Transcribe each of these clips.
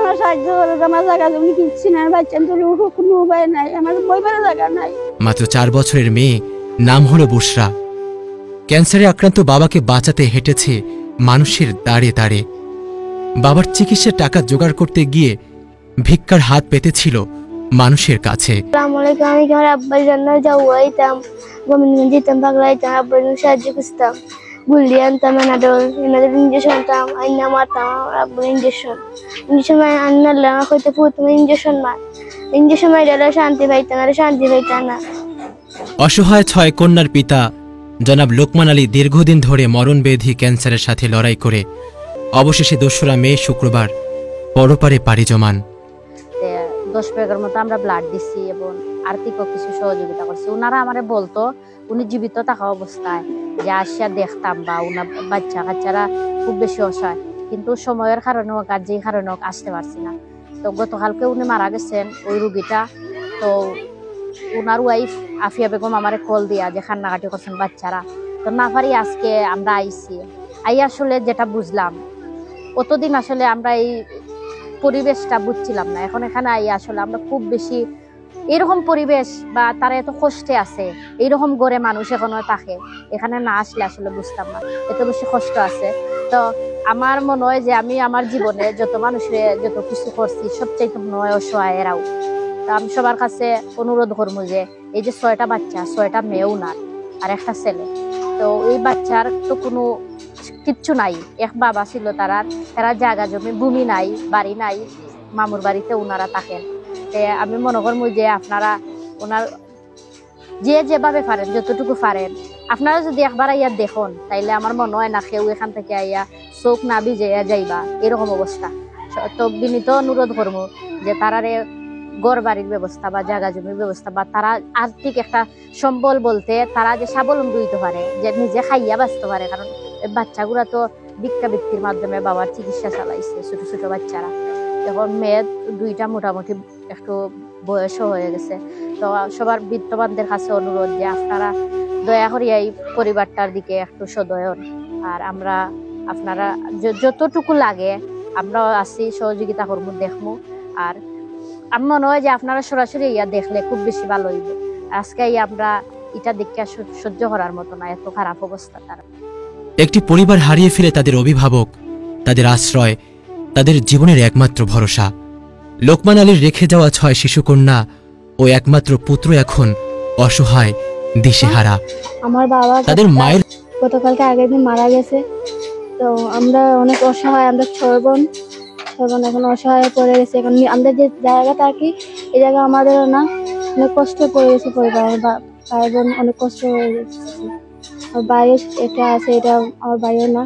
আমার সাহায্য করে, আমার জায়গা জমি কিচ্ছু না, বাচ্চা তুলে কোনো উপায় নাই, আমার বই বেড়া জায়গা নাই। মাত্র 4 বছরের মেয়ে, নাম হলো বুশরা। ক্যান্সারে আক্রান্ত বাবাকে বাঁচাতে হেঁটেছে মানুষের দাঁড়ে দাঁড়ে। বাবার চিকিৎসার টাকা জোগাড় করতে গিয়ে ভিক্ষার হাত পেতেছিল মানুষের কাছে। আসসালামু আলাইকুম। আমি আমার আব্বার জন্য যাইতাম, গোবিন্দগঞ্জ যেতাম, পাগলা যেতাম, আব্বার সাহায্য খুঁজতাম, গুলি আনতাম, এনাডল ইঞ্জেকশন আনতাম, আইনা মারতাম আব্বুর ইঞ্জেকশন আনলে আমার হইতে তুমি ইঞ্জেকশন মারিলে শান্তি পাইতাম, আর শান্তি পাইতাম না। অসহায় 6 কন্যার পিতা জনাব লোকমান আলী দীর্ঘদিন ধরে মরণব্যাধি ক্যান্সারের সাথে লড়াই করে অবশেষে 2রা মে শুক্রবার পরপারে পাড়ি জমান। 10 ব্যাগের মতো আমরা ব্লাড দিচ্ছি এবং আর্থিকও কিছু সহযোগিতা করছি। ওনারা আমারে বলতো উনি জীবিত থাকা অবস্থায় যে আসিয়া দেখতাম, বা ওনার বাচ্চা কাচ্চারা খুব বেশি অসহায়, কিন্তু সময়ের কারণে হোক আর যেই কারণে হোক আসতে পারছি না। তো গতকালকে উনি মারা গেছেন ওই রুগীটা। তো ওনার ওয়াইফ আফিয়া বেগম আমারে কল দিয়া যে কান্নাকাটি করছেন বাচ্চারা, তো না পারি আজকে আমরা আইছি। আসলে যেটা বুঝলাম, অতদিন আসলে আমরা এই পরিবেশটা বুঝছিলাম না, এখন এখানে আসলে আমরা খুব বেশি এরকম পরিবেশ বা তারা এত কষ্টে আছে, এইরকম গড়ে মানুষ এখনো থাকে, এখানে না আসলে আসলে বুঝতাম না এত বেশি কষ্ট আছে। তো আমার মনে হয় যে আমি আমার জীবনে যত মানুষের যত কিছু করছি সবচাইতে মনে হয় অসহায় এরাও। তো আমি সবার কাছে অনুরোধ করবো যে এই যে 6টা বাচ্চা, 6টা মেয়ে উনার আর একটা ছেলে, তো এই বাচ্চার তো কোনো কিচ্ছু নাই, এক বাবা ছিল তারা জায়গা জমি ভূমি নাই, বাড়ি নাই, মামুর বাড়িতে ওনারা থাকেন। আমি মনে করবো যে আপনারা ওনার যেভাবে পারেন, যতটুকু পারেন, আপনারা যদি একবার আইয়া দেখুন, তাইলে আমার মনে হয় না কেউ এখান থেকে আইয়া চোখ না ভিজে যাইবা এরকম অবস্থা। তো বিনীত অনুরোধ করবো যে তারারে ঘর বাড়ির ব্যবস্থা বা জায়গা জমির ব্যবস্থা, বা তারা আর্থিক একটা সম্বল বলতে তারা যে স্বাবলম্বী হইতে পারে, যে নিজে খাইয়া বাঁচতে পারে। কারণ বাচ্চাগুলা তো ভিক্ষাবৃত্তির মাধ্যমে বাবার চিকিৎসা চালাইছে, ছোট ছোট বাচ্চারা। এখন মেয়ে 2টা মোটামুটি একটু বয়সও হয়ে গেছে। তো সবার বিত্তবানদের কাছে অনুরোধ যে আপনারা দয়া করে এই পরিবারটার দিকে একটু সদয়ন, আর আমরা আপনারা যতটুকু লাগে আমরা আছি, সহযোগিতা করবো, দেখবো। আর আমার মনে হয় যে আপনারা সরাসরি দেখলে খুব বেশি ভালো হইবে। আজকে আমরা এটা দেখে সহ্য করার মতো না, এত খারাপ অবস্থা। তারা একটি পরিবার হারিয়ে ফেলে তাদের অভিভাবক, তাদের আশ্রয়, তাদের জীবনের একমাত্র ভরসা। লোকমান আলীর রেখে যাওয়া 6 শিশুকন্যা ও একমাত্র পুত্র এখন অসহায়, দিশেহারা। আমার বাবা তাদের মায়ের গতকালকে আগের দিন মারা গেছে। তো আমরা অনেক অসহায়, আমরা 6 বোন এখন অসহায় পড়ে গেছে। এখন আমাদের যে জায়গা থাকি এই জায়গা আমাদেরও না, অনেক কষ্ট পড়ে গেছে পরিবার, ভাই বোন অনেক কষ্ট হয়ে গেছে। আমার ভাইও এটা আছে, এটা আমার ভাইও না,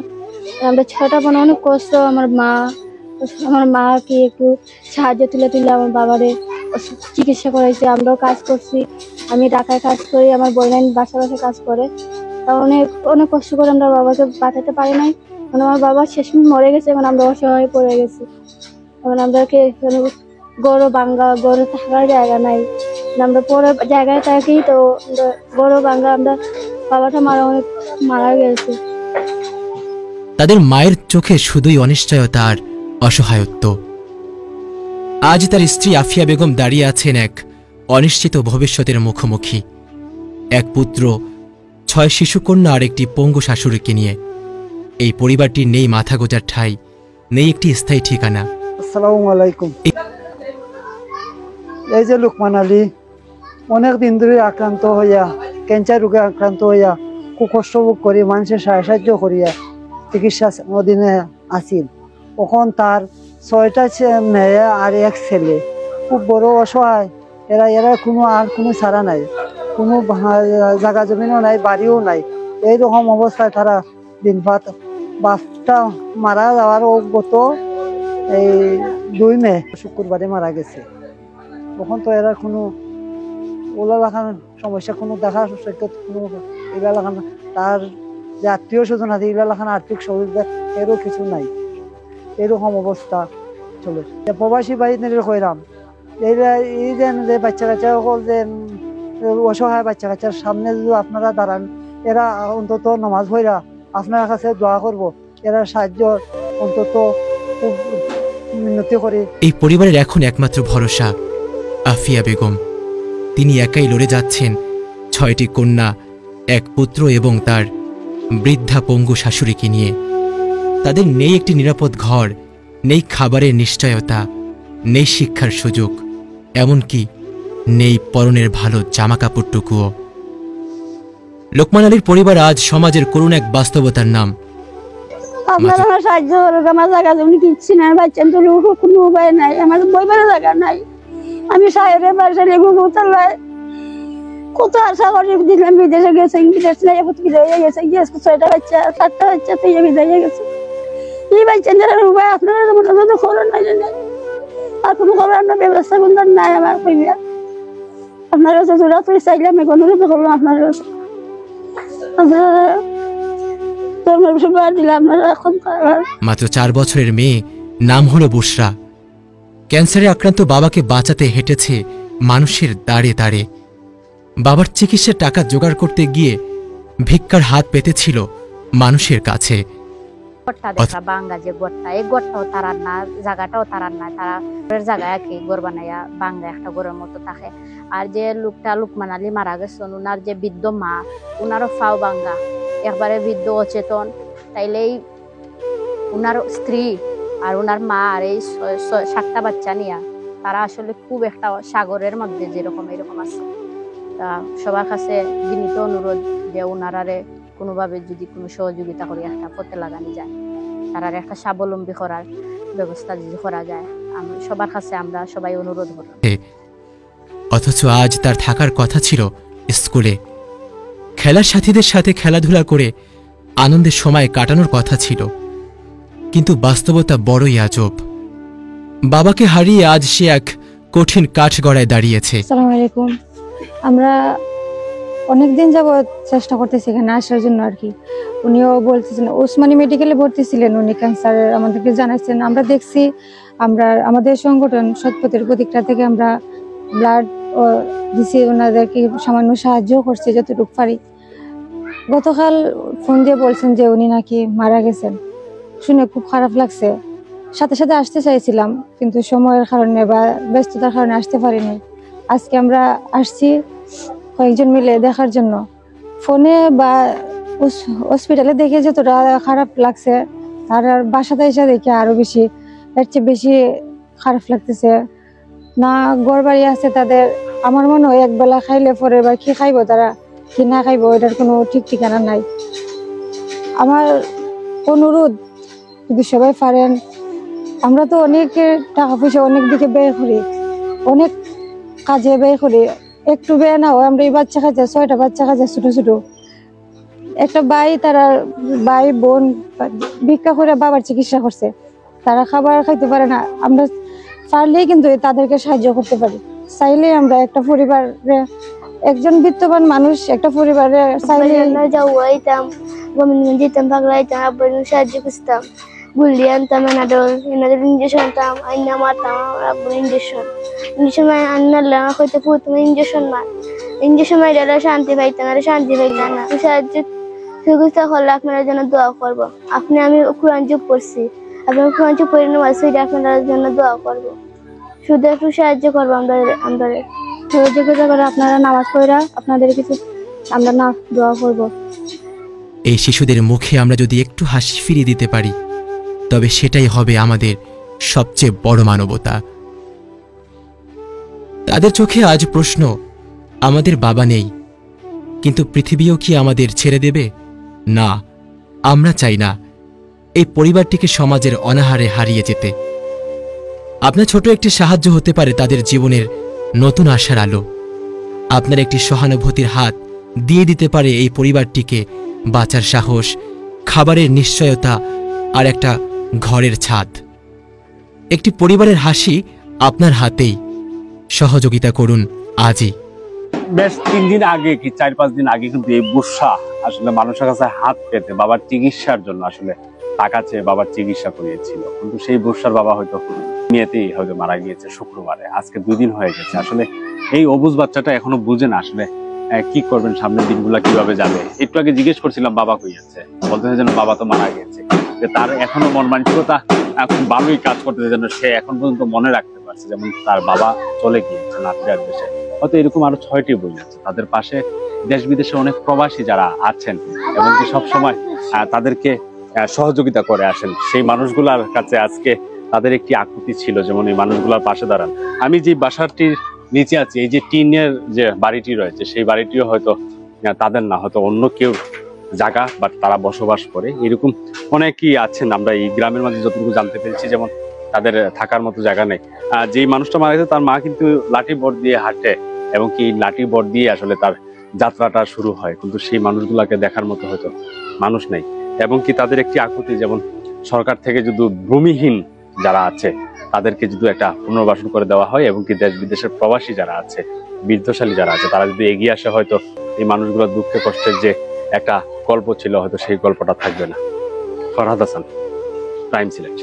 আমরা 6টা বোন অনেক কষ্ট। আমার মা কি একটু সাহায্য তুলে আমার বাবারে চিকিৎসা করাইছে, আমরাও কাজ করছি। আমি ঢাকায় কাজ করি, আমার বোন বাসা কাজ করে। তা অনেক অনেক কষ্ট করে আমরা বাবাকে বাঁচাতে পারি নাই। মানে আমার বাবা শেষমেশ মরে গেছে, এখন আমরা অসহায় পড়ে গেছি। এখন আমাদেরকে গরু ভাঙ্গা, গরু থাকার জায়গা নাই, আমরা পরে জায়গায় থাকি। তো গরু ভাঙ্গা আমরা বাবাটা মারা গেছে। তাদের মায়ের চোখে শুধুই অনিশ্চয়তা আর অসহায়ত্ব। আজ তার স্ত্রী আফিয়া বেগম দাঁড়িয়ে আছেন এক অনিশ্চিত ভবিষ্যতের মুখোমুখি। এক পুত্র, 6 শিশুকন্যা আর একটি পঙ্গু শাশুড়িকে নিয়ে এই পরিবারটির নেই মাথা গোজার ঠাঁই, নেই একটি স্থায়ী ঠিকানা। আসসালামু আলাইকুম। এই যে লোকমান আলী অনেক দিন ধরে আক্রান্ত হইয়া, ক্যান্সার রোগে আক্রান্ত হইয়া খুব কষ্ট ভোগ করি, মানুষের সাহায্য করিয়া চিকিৎসা অধীনে আসিল। তখন তার 6টা মেয়ে আর এক ছেলে, খুব বড় অসহায়। এরা কোনো ছাড়া নাই, কোনো জায়গা জমিনও নাই, বাড়িও নাই। এইরকম অবস্থায় তারা দিনপাত। বাপটা মারা যাওয়ার গত এই 2 মে শুক্রবারে মারা গেছে। তখন তো এরা কোনো ওলা লাখান সমস্যা, কোনো দেখা কোনো এগুলা লাখান, তার যে আত্মীয় স্বজন আছে এগুলা লাখান আর্থিক সহযোগিতা এরও কিছু নাই। এরকম অবস্থা চলে। প্রবাসী বাড়িতে কইরাম এই যে বাচ্চা কাচ্চা সকল যে অসহায় বাচ্চা কাচ্চার সামনে যদি আপনারা দাঁড়ান, এরা অন্তত নামাজ পড়া আপনার কাছে দোয়া করবো, এরা সাহায্য অন্তত মিনতি করি। এই পরিবারের এখন একমাত্র ভরসা আফিয়া বেগম। তিনি একাই লড়ে যাচ্ছেন 6টি কন্যা, এক পুত্র এবং তার বৃদ্ধা পঙ্গু শাশুড়িকে নিয়ে। তাদের নেই একটি নিরাপদ ঘর, নেই খাবারের নিশ্চয়তা, নেই শিক্ষার সুযোগ, এমনকি নেই পরনের ভালো জামাকাপড়টুকুও। লোকমান আলীর পরিবার আজ সমাজের করুণ এক বাস্তবতার নাম। আপনারা আমার সাহায্য করুন, আমার জায়গা জমি কিচ্ছি না, বাচ্চা তো কোনো উপায় নাই, আমার বইবারের জায়গা নাই। আমি সাহেবের বাসা লেবু চালাই কত আশা করে দিলাম, বিদেশে গেছে, বিদেশ নাই বিদায় হয়ে গেছে, 6টা বাচ্চা 7টা বাচ্চা তো বিদায় হয়ে গেছে। এই বাচ্চা উপায় আপনারা মনে খবর নাই, আর কোনো খবর আপনার ব্যবস্থা কোনটা নাই আমার কইয়া। আপনারা যতটা তুই চাইলে আমি অনুরোধ করবো আপনারা মাত্র 4 বছরের মেয়ে, নাম হলো বুশরা। ক্যান্সারে আক্রান্ত বাবাকে বাঁচাতে হেঁটেছে মানুষের দাঁড়ে দাঁড়ে। বাবার চিকিৎসার টাকা জোগাড় করতে গিয়ে ভিক্ষার হাত পেতেছিল মানুষের কাছে। গড়টা দেখা বাঙ্গা যে গড়টা, এই গড়টাও তারার না, জায়গাটাও তারার না, তারা জায়গায় কি গড় বানাইয়া বাঙ্গা একটা গড়ের মতো থাকে। আর যে লোকটা লোকমান আলী মারা গেছেন, উনার যে বৃদ্ধ মা, উনারও ফাও বাঙ্গা, একবারে বৃদ্ধ অচেতন। তাইলেই উনার স্ত্রী আর উনার মা আর এই 7টা বাচ্চা নিয়া তারা আসলে খুব একটা সাগরের মধ্যে যেরকম এরকম আছে। তা সবার কাছে বিনীত অনুরোধ যে উনারারে কোনোভাবে যদি কোনো সহযোগিতা করে একটা পথে লাগানো যায়, তারার একটা স্বাবলম্বী করার ব্যবস্থা যদি করা যায়, সবার কাছে আমরা সবাই অনুরোধ করি। অথচ আজ তার থাকার কথা ছিল স্কুলে, খেলার সাথীদের সাথে খেলাধুলা করে আনন্দের সময় কাটানোর কথা ছিল, কিন্তু বাস্তবতা বড়ই আজব। বাবাকে হারিয়ে আজ সে এক কঠিন কাঠগড়ায় দাঁড়িয়েছে। আসসালামু আলাইকুম। আমরা অনেকদিন যাবৎ চেষ্টা করতেছি এখানে আসার জন্য আর কি। উনিও বলতেছেন, ওসমানী মেডিকেলে ভর্তি ছিলেন উনি, ক্যান্সারের আমাদেরকে জানাচ্ছেন। আমরা দেখছি, আমাদের সংগঠন সৎপথের প্রতীকটা থেকে আমরা ব্লাড দিছি, ওনাদেরকে সামান্য সাহায্য করছি যতটুকু পারি। গতকাল ফোন দিয়ে বলছেন যে উনি নাকি মারা গেছেন, শুনে খুব খারাপ লাগছে। সাথে সাথে আসতে চাইছিলাম, কিন্তু সময়ের কারণে বা ব্যস্ততার কারণে আসতে পারিনি। আজকে আমরা আসছি কয়েকজন মিলে দেখার জন্য। ফোনে বা হসপিটালে দেখে যতটা খারাপ লাগছে, তার বাসাতে এসে দেখে আরো বেশি, এর চেয়ে বেশি খারাপ লাগতেছে। না ঘর বাড়ি আছে তাদের, আমার মনে হয় একবেলা খাইলে পরে বা কি খাইবো তারা, কি না খাইবো এটার কোনো ঠিক ঠিকানা নাই। আমার অনুরোধ, যদি সবাই পারেন, আমরা তো অনেক টাকা পয়সা অনেক দিকে ব্যয় করি, অনেক কাজে ব্যয় করি, একটু ব্যয় না হয় আমরা এই বাচ্চা খাচ্ছে, 6টা বাচ্চা খাচ্ছে ছোট ছোট। একটা ভাই বোন ভিক্ষা করে বাবার চিকিৎসা করছে, তারা খাবার খাইতে পারে না। আমরা পারলেই কিন্তু তাদেরকে সাহায্য করতে পারি, চাইলে আমরা একটা পরিবারে, একজন বিত্তবান মানুষ একটা পরিবারে চাইলে যাইতাম, গোবিন্দগঞ্জ যেতাম, পাগলা যেতাম, আব্বু সাহায্য করতাম, গুলি আনতাম, এনাদের ইঞ্জেকশন আনতাম, আইনা মারতাম, আব্বুর ইঞ্জেকশন আনলে আমার হইতে প্রথমে ইঞ্জেকশন মারলে শান্তি পাইতাম, আর শান্তি পাইতাম না। সাহায্য চিকিৎসা করলে আপনার জন্য দোয়া করবো। আমি কোরআন চুপ করছি, আপনার কোরআন চুপ করে নেওয়া, সেটা আপনার জন্য দোয়া করবো। শুধু একটু সাহায্য করবো, আমরা সহযোগিতা করে আপনারা নামাজ পড়া, আপনাদের কিছু আমরা না দোয়া করবো। এই শিশুদের মুখে আমরা যদি একটু হাসি ফিরিয়ে দিতে পারি, তবে সেটাই হবে আমাদের সবচেয়ে বড় মানবতা। তাদের চোখে আজ প্রশ্ন, আমাদের বাবা নেই, কিন্তু পৃথিবীও কি আমাদের ছেড়ে দেবে? না, আমরা চাই না এই পরিবারটিকে সমাজের অনাহারে হারিয়ে যেতে। আপনার ছোট একটি সাহায্য হতে পারে তাদের জীবনের নতুন আশার আলো। আপনার একটি সহানুভূতির হাত দিয়ে দিতে পারে এই পরিবারটিকে বাঁচার সাহস, খাবারের নিশ্চয়তা আর একটা ঘরের ছাদ। একটি পরিবারের হাসি আপনার হাতেই। সহযোগিতা করুন আজই। বেশ 3 দিন আগে কি 4-5 দিন আগে কিন্তু এই বুশরা আসলে মানুষের কাছে হাত পেতে বাবার চিকিৎসার জন্য আসলে টাকা চেয়ে বাবার চিকিৎসা করিয়েছিল, কিন্তু সেই বুশরার বাবা হয়তো নিয়েতেই হয়তো মারা গিয়েছে শুক্রবারে। আজকে 2 দিন হয়ে গেছে। আসলে এই অবুঝ বাচ্চাটা এখনো বুঝে না আসলে কি করবেন, সামনের দিনগুলা কিভাবে যাবে। একটু আগে জিজ্ঞেস করছিলাম বাবা কই আছে, বলতেছে যেন বাবা তো মারা গেছে। যে তার এখনো মন মানসিকতা খুব ভালোই কাজ করতেছে, যেন সে এখন পর্যন্ত মনে রাখতে পারছে। যেমন তার বাবা চলে গিয়েছে নাতিরার দেশে, হয়তো এরকম আরো 6টি বই আছে। তাদের পাশে দেশ বিদেশে অনেক প্রবাসী যারা আছেন এবং কি সবসময় তাদেরকে সহযোগিতা করে আসেন, সেই মানুষগুলার কাছে আজকে তাদের একটি আকুতি ছিল, যেমন এই মানুষগুলার পাশে দাঁড়ান। আমি যে বাসাটির নিচে আছি, এই যে টিনের যে বাড়িটি রয়েছে, সেই বাড়িটিও হয়তো তাদের না, হয়তো অন্য কেউ জায়গা, বাট তারা বসবাস করে। এরকম অনেকেই আছেন আমরা এই গ্রামের মাঝে যতটুকু জানতে পেরেছি, যেমন তাদের থাকার মতো জায়গা নেই। যেই মানুষটা মারা গেছে তার মা কিন্তু লাঠি বট দিয়ে হাঁটে এবং কি লাঠি বট দিয়ে আসলে তার যাত্রাটা শুরু হয়, কিন্তু সেই মানুষগুলাকে দেখার মতো হয়তো মানুষ নেই। এবং কি তাদের একটি আকুতি, যেমন সরকার থেকে যদি ভূমিহীন যারা আছে তাদেরকে যদি একটা পুনর্বাসন করে দেওয়া হয় এবং কি দেশ বিদেশের প্রবাসী যারা আছে, বৃদ্ধশালী যারা আছে, তারা যদি এগিয়ে আসে, হয়তো এই মানুষগুলোর দুঃখে কষ্টের যে একটা গল্প ছিল, হয়তো সেই গল্পটা থাকবে না। ফরহাদ হাসান, প্রাইম সিলেট।